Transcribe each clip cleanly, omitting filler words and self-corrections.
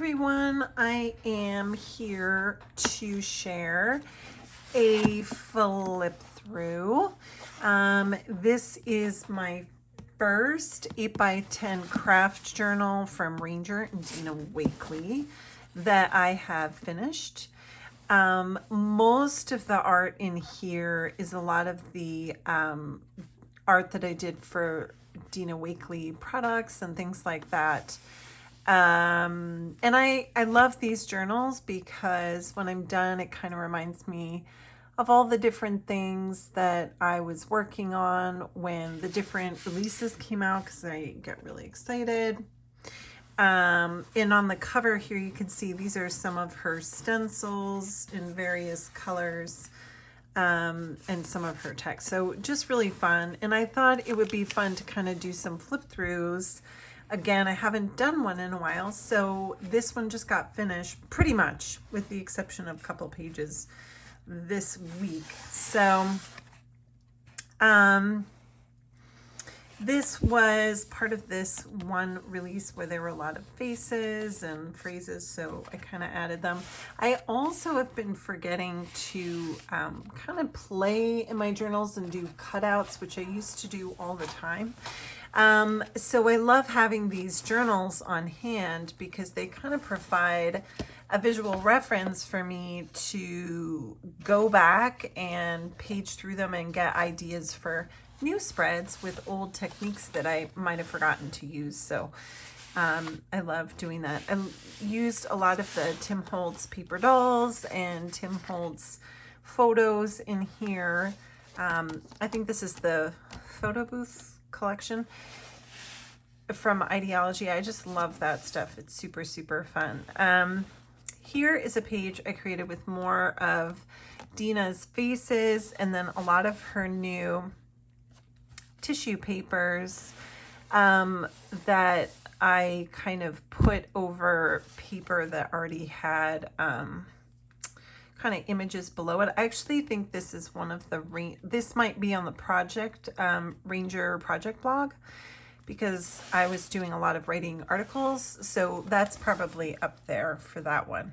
everyone, I am here to share a flip through. This is my first 8x10 craft journal from Ranger and Dina Wakley that I have finished. Most of the art in here is a lot of the art that I did for Dina Wakley products and things like that. And I love these journals because when I'm done, it kind of reminds me of all the different things that I was working on when the different releases came out, because I get really excited. And on the cover here, you can see these are some of her stencils in various colors, and some of her text. So just really fun. And I thought it would be fun to kind of do some flip throughs. Again, I haven't done one in a while, so this one just got finished pretty much, with the exception of a couple pages this week. So this was part of this one release where there were a lot of faces and phrases, so I kind of added them. I also have been forgetting to kind of play in my journals and do cutouts, which I used to do all the time. So I love having these journals on hand because they kind of provide a visual reference for me to go back and page through them and get ideas for new spreads with old techniques that I might have forgotten to use. So I love doing that. I used a lot of the Tim Holtz paper dolls and Tim Holtz photos in here. I think this is the photo booth collection from Ideology. I just love that stuff. It's super, super fun. Here is a page I created with more of Dina's faces and then a lot of her new tissue papers that I kind of put over paper that already had kind of images below it. I actually think this is one of the, this might be on the project, Ranger project blog, because I was doing a lot of writing articles. So that's probably up there for that one.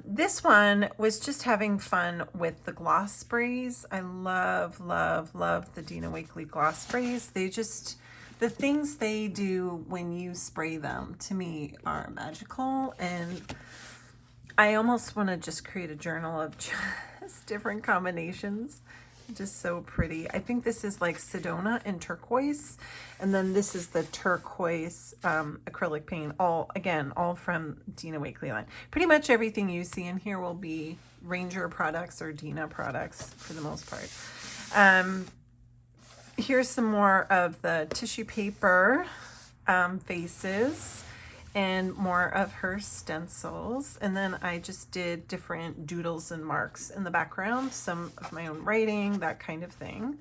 This one was just having fun with the gloss sprays. I love, love, love the Dina Wakley gloss sprays. They just, the things they do when you spray them to me are magical. And I almost want to just create a journal of just different combinations. Just so pretty. I think this is like Sedona and turquoise, and then this is the turquoise acrylic paint, all from Dina Wakley line. Pretty much everything you see in here will be Ranger products or Dina products for the most part. Here's some more of the tissue paper faces and more of her stencils. And then I just did different doodles and marks in the background, some of my own writing, that kind of thing.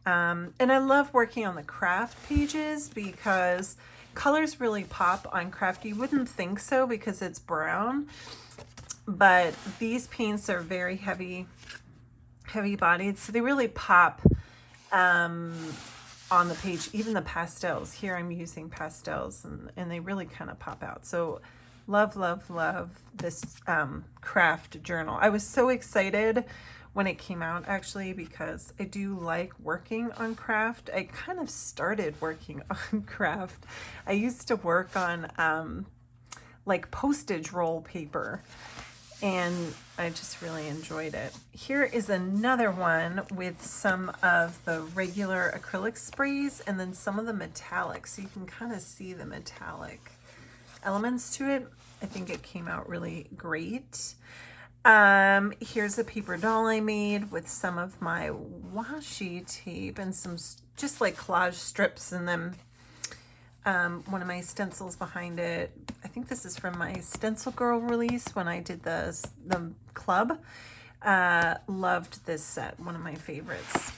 And I love working on the craft pages because colors really pop on craft. You wouldn't think so because it's brown, but these paints are very heavy bodied, so they really pop on the page. Even the pastels here, I'm using pastels and they really kind of pop out. So love, love, love this craft journal. I was so excited when it came out, actually, because I do like working on craft. I kind of started working on craft. I used to work on like postage roll paper, and I just really enjoyed it. Here is another one with some of the regular acrylic sprays and then some of the metallic. So you can kind of see the metallic elements to it. I think it came out really great. Here's a paper doll I made with some of my washi tape and some just like collage strips, and then one of my stencils behind it. I think this is from my Stencil Girl release when I did the club. Loved this set, one of my favorites.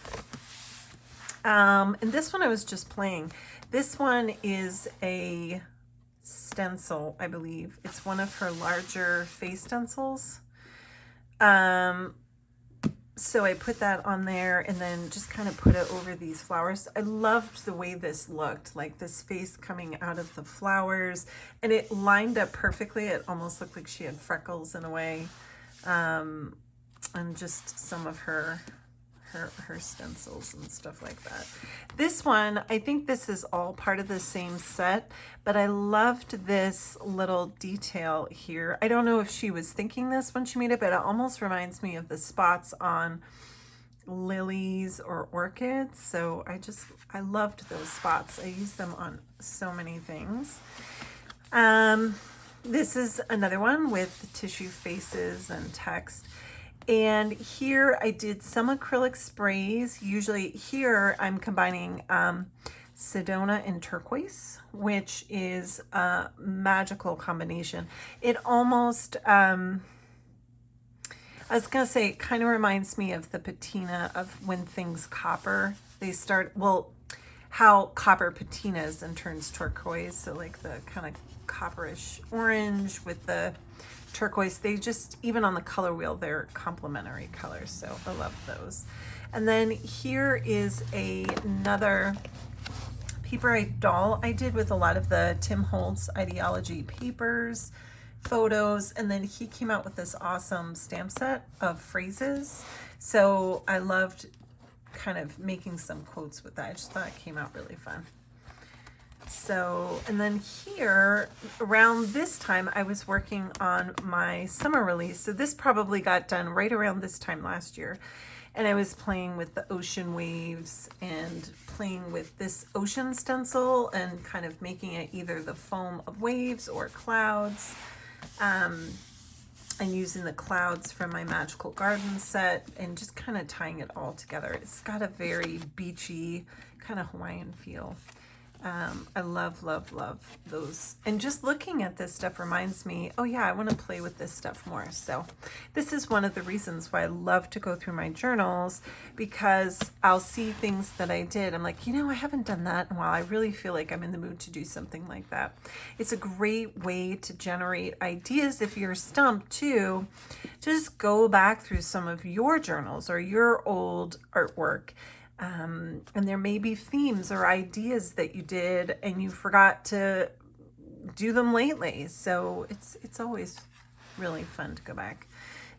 And this one I was just playing. This one is a stencil, I believe. It's one of her larger face stencils. So I put that on there and then just kind of put it over these flowers. I loved the way this looked, like this face coming out of the flowers, and it lined up perfectly. It almost looked like she had freckles in a way, and just some of her stencils and stuff like that. This one, I think this is all part of the same set, but I loved this little detail here. I don't know if she was thinking this when she made it, but it almost reminds me of the spots on lilies or orchids. So I loved those spots. I use them on so many things. This is another one with tissue faces and text. And here I did some acrylic sprays. Usually here I'm combining Sedona and turquoise, which is a magical combination. It almost, I was gonna say, it kind of reminds me of the patina of when things copper. They start, well, how copper patinas and turns turquoise. So like the kind of copperish orange with the turquoise, they just, even on the color wheel, they're complementary colors, so I love those. And then here is another paper doll I did with a lot of the Tim Holtz ideology papers, photos, and then he came out with this awesome stamp set of phrases, so I loved kind of making some quotes with that. I just thought it came out really fun. So, and then here around this time I was working on my summer release. So this probably got done right around this time last year. And I was playing with the ocean waves and playing with this ocean stencil and kind of making it either the foam of waves or clouds. And using the clouds from my magical garden set and just kind of tying it all together. It's got a very beachy kind of Hawaiian feel. I love those. And just looking at this stuff reminds me, oh yeah, I want to play with this stuff more. So this is one of the reasons why I love to go through my journals, because I'll see things that I did. I'm like, you know, I haven't done that in a while. I really feel like I'm in the mood to do something like that. It's a great way to generate ideas if you're stumped too. Just go back through some of your journals or your old artwork. And there may be themes or ideas that you did and you forgot to do them lately. So it's always really fun to go back.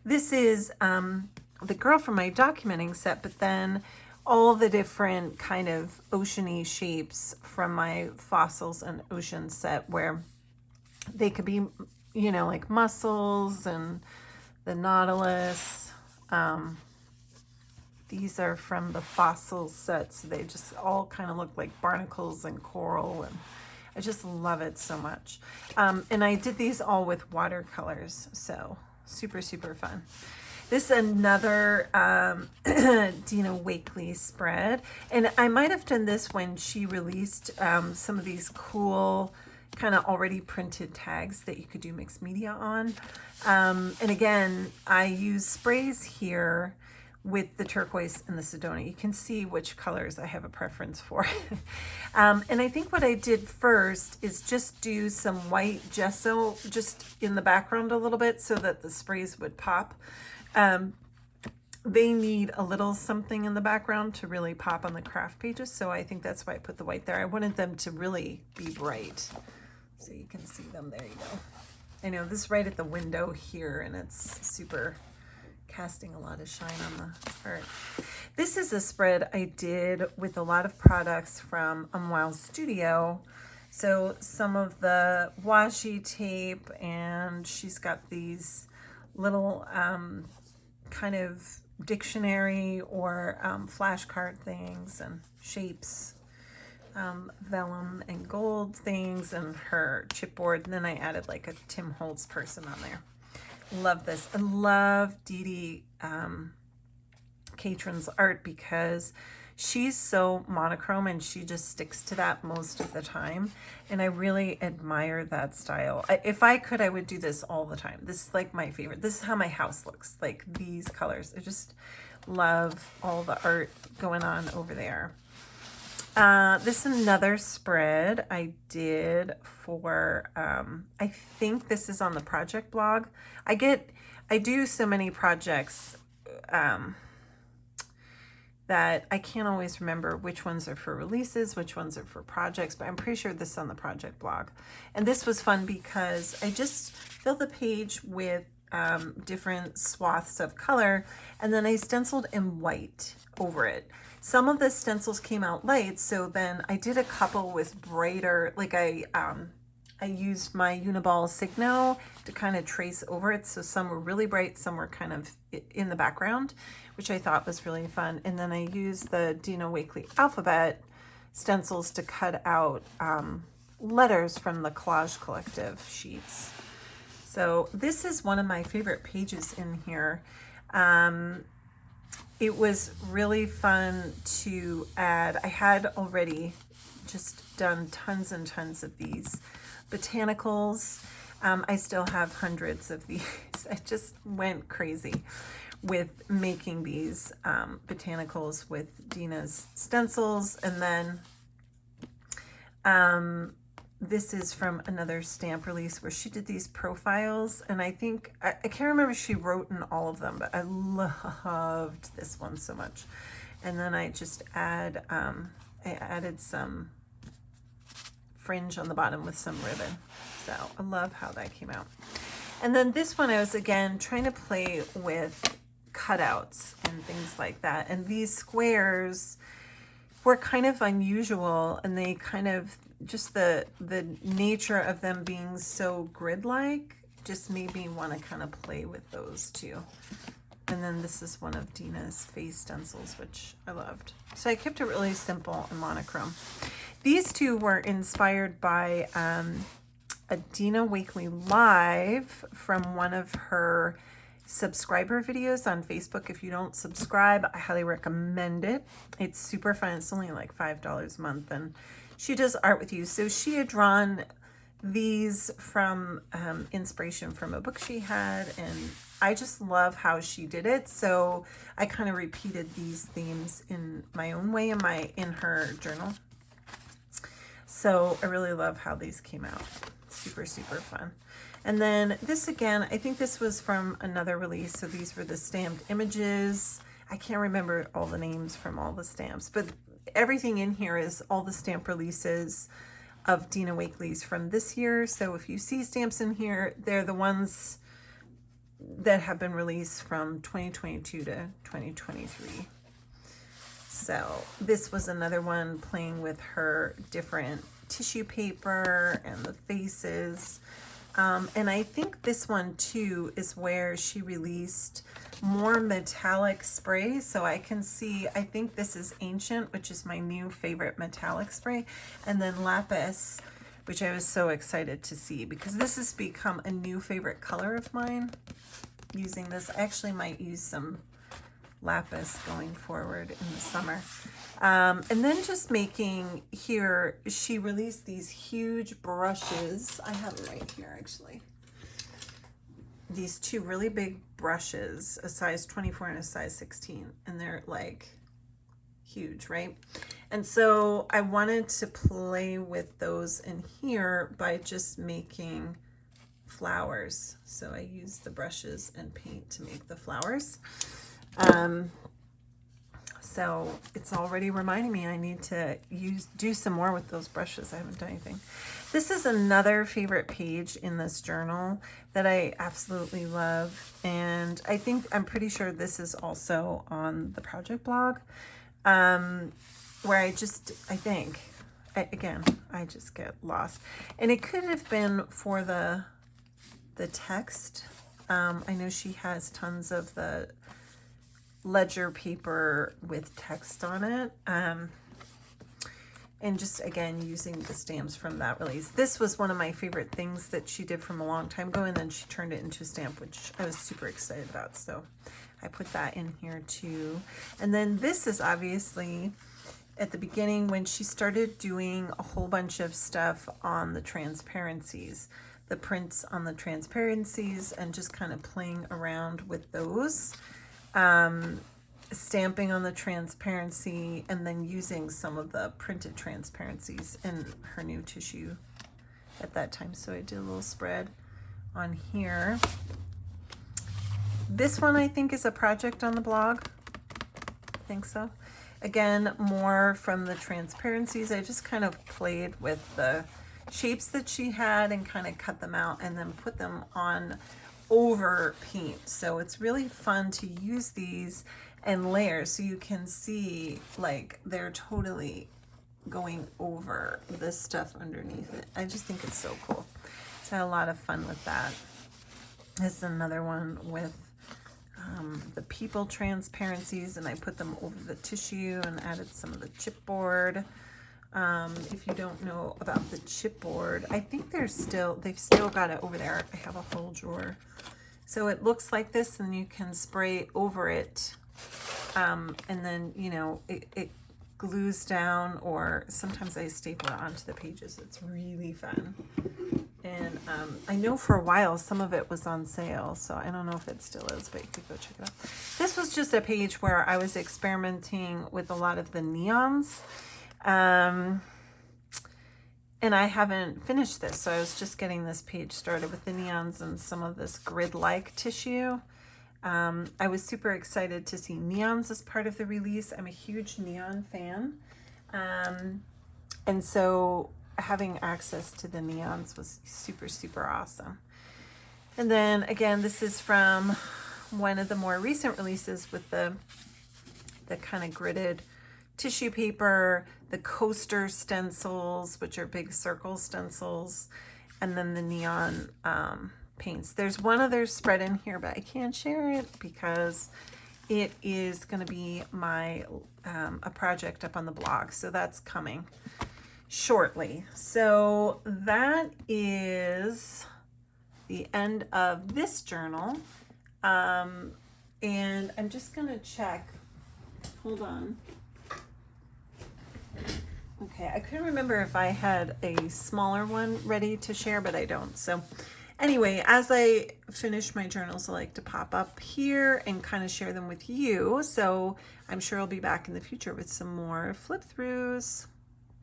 This is the girl from my documenting set, but then all the different kind of oceany shapes from my fossils and ocean set, where they could be, you know, like mussels and the nautilus. These are from the fossil set, so they just all kind of look like barnacles and coral, and I just love it so much. And I did these all with watercolors, so super fun. This is another Dina Wakley spread, and I might have done this when she released some of these cool kind of already printed tags that you could do mixed media on. And again, I use sprays here with the turquoise and the Sedona. You can see which colors I have a preference for. And I think what I did first is just do some white gesso just in the background a little bit so that the sprays would pop. They need a little something in the background to really pop on the craft pages, so I think that's why I put the white there. I wanted them to really be bright, so you can see them. There you go. I know this is right at the window here, and it's super casting a lot of shine on the art. This is a spread I did with a lot of products from Wow Studio. So some of the washi tape, and she's got these little kind of dictionary or flashcard things and shapes, vellum and gold things, and her chipboard. And then I added like a Tim Holtz person on there. Love this. I love Dee Catron's art because she's so monochrome and she just sticks to that most of the time. And I really admire that style. If I could, I would do this all the time. This is like my favorite. This is how my house looks, like these colors. I just love all the art going on over there. This is another spread I did for, I think this is on the project blog. I do so many projects, that I can't always remember which ones are for releases, which ones are for projects, but I'm pretty sure this is on the project blog. And this was fun because I just filled the page with different swaths of color, and then I stenciled in white over it. Some of the stencils came out light, so then I did a couple with brighter, like I used my Uniball Signo to kind of trace over it. So some were really bright, some were kind of in the background, which I thought was really fun. And then I used the Dina Wakley alphabet stencils to cut out letters from the Collage Collective sheets. So this is one of my favorite pages in here. It was really fun to add. I had already just done tons and tons of these botanicals. I still have hundreds of these. I just went crazy with making these botanicals with Dina's stencils. And then this is from another stamp release where she did these profiles, and I think I can't remember if she wrote in all of them, but I loved this one so much. And then I just I added some fringe on the bottom with some ribbon. So I love how that came out. And then this one I was again trying to play with cutouts and things like that, and these squares were kind of unusual, and they kind of just the nature of them being so grid-like just made me want to kind of play with those too. And then this is one of Dina's face stencils, which I loved. So I kept it really simple and monochrome. These two were inspired by a Dina Wakley live from one of her subscriber videos on Facebook. If you don't subscribe, I highly recommend it. It's super fun. It's only like $5 a month, and she does art with you. So she had drawn these from inspiration from a book she had, and I just love how she did it. So I kind of repeated these themes in my own way in her journal. So I really love how these came out. Super, super fun. And then this again, I think this was from another release. So these were the stamped images. I can't remember all the names from all the stamps, but everything in here is all the stamp releases of Dina Wakley's from this year. So if you see stamps in here, they're the ones that have been released from 2022 to 2023. So this was another one playing with her different tissue paper and the faces. And I think this one too is where she released more metallic spray. So I can see, I think this is Ancient, which is my new favorite metallic spray. And then Lapis, which I was so excited to see because this has become a new favorite color of mine. Using this, I actually might use some Lapis going forward in the summer. And then just making here, she released these huge brushes. I have it right here actually. These two really big brushes, a size 24 and a size 16, and they're like huge, right? And so I wanted to play with those in here by just making flowers. So I used the brushes and paint to make the flowers. So it's already reminding me I need to do some more with those brushes. I haven't done anything. This is another favorite page in this journal that I absolutely love. And I'm pretty sure this is also on the project blog, where I just get lost. And it could have been for the text. I know she has tons of the ledger paper with text on it, and just again using the stamps from that release. This was one of my favorite things that she did from a long time ago, and then she turned it into a stamp, which I was super excited about, so I put that in here too. And then this is obviously at the beginning when she started doing a whole bunch of stuff on the transparencies, the prints on the transparencies, and just kind of playing around with those. Stamping on the transparency and then using some of the printed transparencies in her new tissue at that time. So I did a little spread on here. This one I think is a project on the blog. I think so. Again, more from the transparencies. I just kind of played with the shapes that she had and kind of cut them out and then put them on over paint. So it's really fun to use these and layers so you can see like they're totally going over this stuff underneath it. I just think it's so cool. So I had a lot of fun with that. This is another one with the people transparencies, and I put them over the tissue and added some of the chipboard. If you don't know about the chipboard, I think they've still got it over there. I have a whole drawer. So it looks like this, and you can spray over it, and then, you know, it glues down, or sometimes I staple it onto the pages. It's really fun. And I know for a while some of it was on sale, so I don't know if it still is, but you could go check it out. This was just a page where I was experimenting with a lot of the neons. And I haven't finished this, so I was just getting this page started with the neons and some of this grid-like tissue. I was super excited to see neons as part of the release. I'm a huge neon fan. And so having access to the neons was super, super awesome. And then again, this is from one of the more recent releases with the kind of gridded tissue paper, the coaster stencils, which are big circle stencils, and then the neon paints. There's one other spread in here, but I can't share it because it is going to be my a project up on the blog, so that's coming shortly. So that is the end of this journal, and I'm just going to check. Hold on. Okay, I couldn't remember if I had a smaller one ready to share, but I don't. So anyway, as I finish my journals, I like to pop up here and kind of share them with you. So I'm sure I'll be back in the future with some more flip throughs.